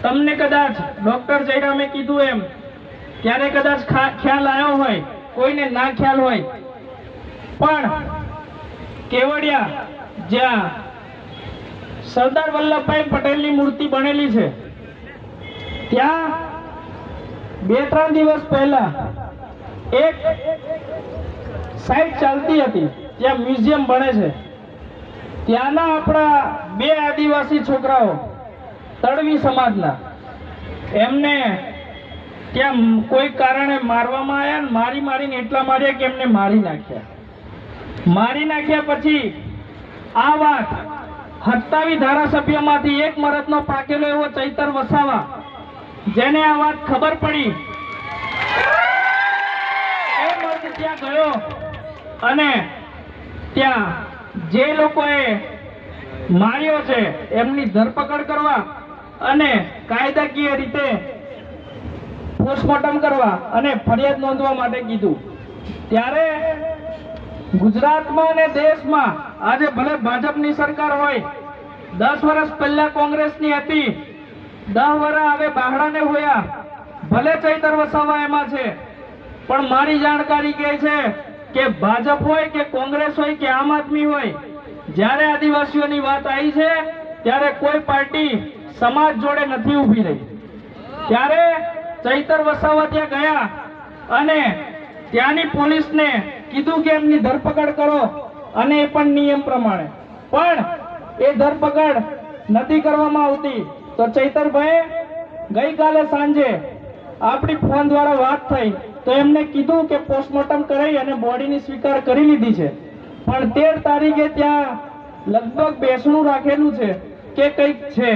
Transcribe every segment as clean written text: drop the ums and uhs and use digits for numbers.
તમને કદાચ ડોક્ટર જયરામે કીધું એમ ત્યારે કદાચ ખ્યાલ આવ્યો હોય, કોઈને ના ખ્યાલ હોય, પણ કેવડિયા જ્યાં સરદાર વલ્લભભાઈ પટેલની મૂર્તિ બનેલી છે ત્યાં 2-3 દિવસ પહેલા એક સાઇટ ચાલતી હતી, ત્યાં મ્યુઝિયમ બને છે. ત્યાંના આપણા 2 આદિવાસી છોકરાઓ તડવી સમાજના, એમને ત્યાં કોઈ કારણે મારવામાં આવ્યા. મારીને એટલા માર્યા કે એમને મારી નાખ્યા. પછી આ વાત 27 ધારાસભ્યોમાંથી એક મરદનો પાકેલો એવો ચૈતર વસાવા, જેને આ વાત ખબર પડી, એ મર્દ ત્યાં ગયો અને ત્યાં જે લોકોએ માર્યો છે એમની ધરપકડ કરવા અને કાયદાકીય રીતે પોસ્ટમોર્ટમ કરવા અને ફરિયાદ નોંધવા માટે કીધું. ત્યારે ગુજરાતમાં અને દેશમાં આજે ભલે ભાજપની સરકાર હોય, 10 વર્ષ પહેલા કોંગ્રેસની હતી, 10 વર્ષ હવે બાહડાને હોયા, ભલે ચૈતર વસાવા એમાં છે, પણ મારી જાણકારી કહે છે કે ભાજપ હોય કે કોંગ્રેસ હોય કે આમ આદમી હોય, જ્યારે આદિવાસીઓની વાત આવી છે ત્યારે કોઈ પાર્ટી સમાજ જોડે નથી ઊભી રહી. ત્યારે ચૈતર વસાવા ત્યાં ગયા અને ત્યાંની પોલીસને કીધું કે એમની ધરપકડ કરો, અને એ પણ નિયમ પ્રમાણે, પણ એ ધરપકડ નથી કરવામાં આવતી. તો ચૈતરભાઈ ગઈકાલે સાંજે આપણી ફોન દ્વારા વાત થઈ તો એમને કીધું કે પોસ્ટમોર્ટમ કરાવી અને બોડીની સ્વીકાર કરી લીધી છે, પણ 13 તારીખે ત્યાં લગભગ બેસણું રાખેલું છે કે કંઈક છે.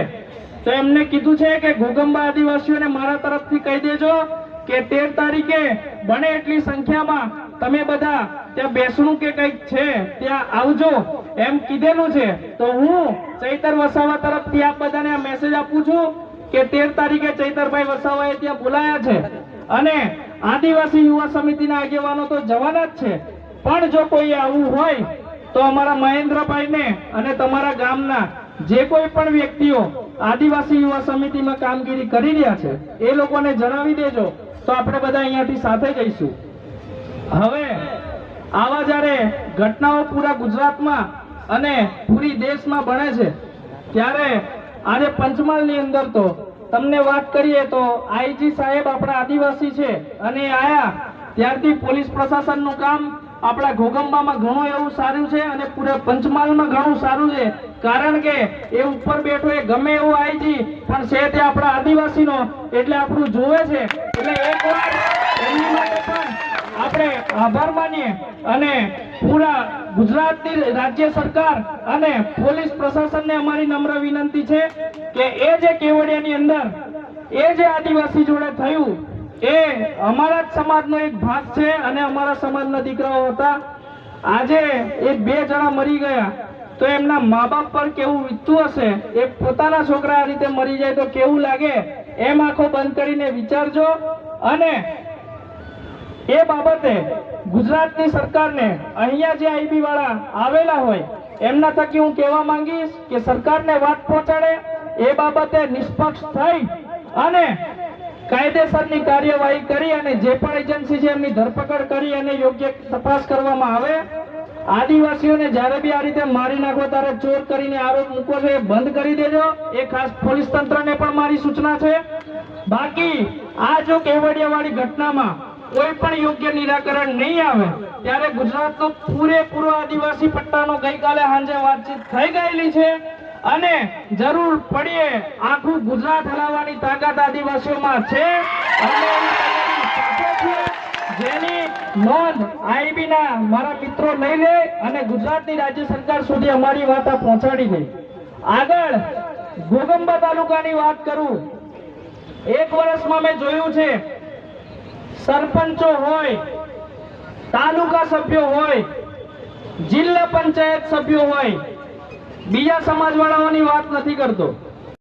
તો એમને કીધું છે કે ઘોગંબા આદિવાસીઓને મારા તરફથી કહી દેજો કે 13 તારીખે બને એટલી સંખ્યામાં તમે બધા ત્યાં બેસણું કે કંઈક છે ત્યાં આવજો એમ કીધેલું છે. તો હું ચૈતર વસાવા તરફથી આપ બધાને આ મેસેજ આપું છું કે 13 તારીખે ચૈતરભાઈ વસાવાએ ત્યાં બોલાયા છે અને આદિવાસી યુવા સમિતિના આગેવાનો તો જવાના જ છે, પણ જો કોઈ આવું હોય તો અમારા મહેન્દ્રભાઈને અને તમારા ગામના જે કોઈ પણ વ્યક્તિઓ આદિવાસી યુવા સમિતિમાં કામગીરી કરી રહ્યા છે એ લોકોને જણાવી દેજો, તો આપણે બધા અહીંયાથી સાથે જઈશું. હવે આવા જ્યારે ઘટનાઓ પૂરા ગુજરાતમાં અને પૂરી દેશમાં બને છે ત્યારે આજે પંચમહાલની અંદર તો તમને વાત કરીએ તો આઈજી સાહેબ આપણા આદિવાસી છે અને આયા ત્યારથી પોલીસ પ્રશાસનનું કામ આપણા ઘોગંબામાં ઘણું એવું સારું છે અને પૂરા પંચમહાલમાં ઘણું સારું છે, કારણ કે એ ઉપર બેઠો એ ગમે એવો આઈજી પણ છે તે આપણા આદિવાસીનો, એટલે આપણું જોવે છે. એટલે એકવાર એમની માટે પણ આપણે આભાર માનીએ અને પૂરા ગુજરાતની રાજ્ય સરકાર અને પોલીસ પ્રશાસનને અમારી નમ્ર વિનંતી છે કે એ જે કેવડિયાની અંદર એ જે આદિવાસી જોડે થયું એ અમારા જ સમાજનો એક ભાગ છે અને અમારા સમાજના દીકરાઓ હતા. આજે એ 2 જણા મરી ગયા તો એમના મા બાપ પર કેવું વીતતું હશે, એ પોતાના છોકરા આ રીતે મરી જાય તો કેવું લાગે, એમ આંખો બંધ કરીને વિચારજો. અને એ બાબતે ગુજરાતની સરકારને અહીંયા જે આઈબી વાળા આવેલા હોય એમના થકી હું કહેવા માંગીશ કે સરકારને વાત પહોંચાડે, એ બાબતે નિષ્પક્ષ થઈ અને કાયદેસરની કાર્યવાહી કરી અને જે પણ એજન્સી છે એમની ધરપકડ કરી અને યોગ્ય તપાસ કરવામાં આવે. આદિવાસીઓને જ્યારે બી આ રીતે મારી નાખો ત્યારે ચોર કરીને આરોપ મૂકો છો એ બંધ કરી દેજો, એ ખાસ પોલીસ તંત્રને પણ મારી સૂચના છે. બાકી આ જો કેવડિયાવાળી ઘટનામાં કોઈ પણ યોગ્ય નિરાકરણ નહીં આવે ત્યારે ગુજરાતનો પૂરેપૂરો આદિવાસી પટ્ટાનો ગઈકાલે સાંજે વાતચીત થઈ ગયેલી છે અને જરૂર પડીએ આખું ગુજરાત હલાવવાની તાકાત આદિવાસીઓમાં છે. જેની નોંધ આઈબીના મારા મિત્રો લઈ લે અને ગુજરાતની રાજ્ય સરકાર સુધી અમારી વાત પહોંચાડી ગઈ. આગળ ઘોગંબા તાલુકાની વાત કરું, 1 વર્ષમાં મેં જોયું છે સરપંચો હોય, તાલુકા સભ્યો હોય, જિલ્લા પંચાયત સભ્યો હોય, બીજા સમાજવાળાઓની વાત નથી કરતો,